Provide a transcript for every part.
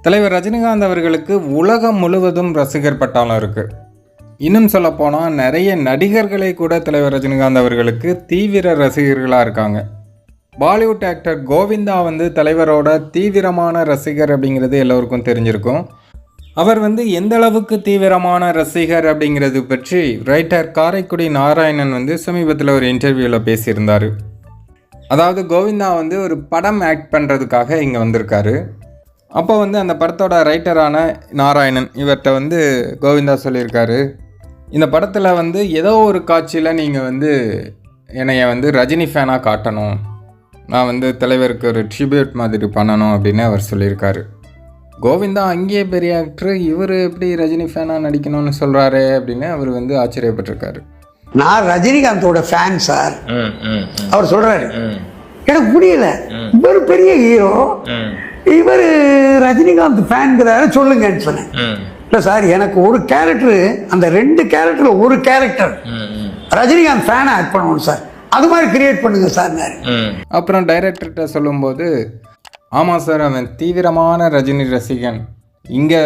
தலைவர் ரஜினிகாந்த் அவர்களுக்கு உலகம் முழுவதும் ரசிகர் பட்டாளம் இருக்குது. இன்னும் சொல்லப்போனால் நிறைய நடிகர்களை கூட தலைவர் ரஜினிகாந்த் அவர்களுக்கு தீவிர ரசிகர்களாக இருக்காங்க. பாலிவுட் ஆக்டர் கோவிந்தா தலைவரோட தீவிரமான ரசிகர் அப்படிங்கிறது எல்லோருக்கும் தெரிஞ்சிருக்கும். அவர் எந்த அளவுக்கு தீவிரமான ரசிகர் அப்படிங்கிறது பற்றி ரைட்டர் காரைக்குடி நாராயணன் சமீபத்தில் ஒரு இன்டர்வியூவில் பேசியிருந்தார். அதாவது கோவிந்தா ஒரு படம் ஆக்ட் பண்ணுறதுக்காக இங்கே வந்திருக்காரு. அப்போ அந்த படத்தோட ரைட்டரான நாராயணன் இவர்கிட்ட கோவிந்தா சொல்லியிருக்காரு, இந்த படத்தில் ஏதோ ஒரு காட்சியில் நீங்கள் என்னைய ரஜினி ஃபேனாக காட்டணும், நான் தலைவருக்கு ஒரு ட்ரிபியூட் மாதிரி பண்ணணும் அப்படின்னு அவர் சொல்லியிருக்காரு. கோவிந்தா அங்கேயே பெரிய ஆக்டர், இவர் எப்படி ரஜினி ஃபேனாக நடிக்கணும்னு சொல்கிறாரு அப்படின்னு அவர் ஆச்சரியப்பட்டிருக்காரு. நான் ரஜினிகாந்தோட ஃபேன் சார். அவர் சொல்கிறாரு, எனக்கு புரியல, இவர் பெரிய ஹீரோ, இவர் ரஜினிகாந்த் ஃபேன்கிறாரு சொல்லுங்கன்னு சொன்னேன். இல்லை சார், எனக்கு ஒரு கேரக்டர், அந்த 2 கேரக்டர் ஒரு கேரக்டர் ரஜினிகாந்த் ஃபேனை ஆட் பண்ணணும் சார், அது மாதிரி கிரியேட் பண்ணுங்க சார். அப்புறம் டைரக்டர்கிட்ட சொல்லும்போது, ஆமாம் சார், அவன் தீவிரமான ரஜினி ரசிகன், இங்கே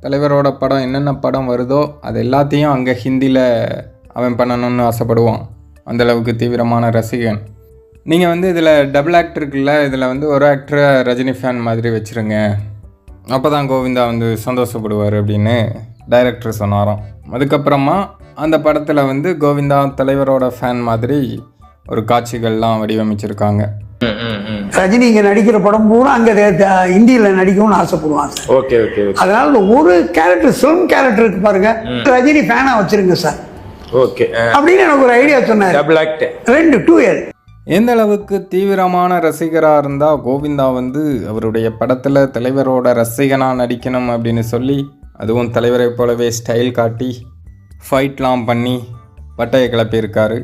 தலைவரோட படம் என்னென்ன படம் வருதோ அது எல்லாத்தையும் அங்கே ஹிந்தியில் அவன் பண்ணணும்னு ஆசைப்படுவான், அந்தளவுக்கு தீவிரமான ரசிகன். நீங்கள் இதில் டபுள் ஆக்டர் இருக்குல்ல, இதில் ஒரு ஆக்டரை ரஜினி ஃபேன் மாதிரி வச்சுருங்க, அப்போ தான் கோவிந்தா சந்தோஷப்படுவார் அப்படின்னு டைரக்டர் சொன்னாராம். அதுக்கப்புறமா அந்த படத்தில் கோவிந்தா தலைவரோட ஃபேன் மாதிரி ஒரு காட்சிகள்லாம் வடிவமைச்சிருக்காங்க. ரஜினி இங்கே நடிக்கிற படம் பூரா அங்கே ஹிந்தியில் நடிக்கணும்னு ஆசைப்படுவாங்க. Okay okay. அதனால ஒரு கேரக்டர், ஃபிலிம் கேரக்டர் இருக்கு பாருங்க, ரஜினி ஃபேனாக வச்சுருங்க சார். ஓகே அப்படின்னு எனக்கு ஒரு ஐடியா சொன்னார். டபுள் ஆக்ட் 2 எந்த அளவுக்கு தீவிரமான ரசிகராக இருந்தால் கோவிந்தா அவருடைய படத்தில் தலைவரோட ரசிகனாக நடிக்கணும் அப்படின்னு சொல்லி, அதுவும் தலைவரை போலவே ஸ்டைல் காட்டி ஃபைட்லாம் பண்ணி பட்டையை கிளப்பியிருக்காரு.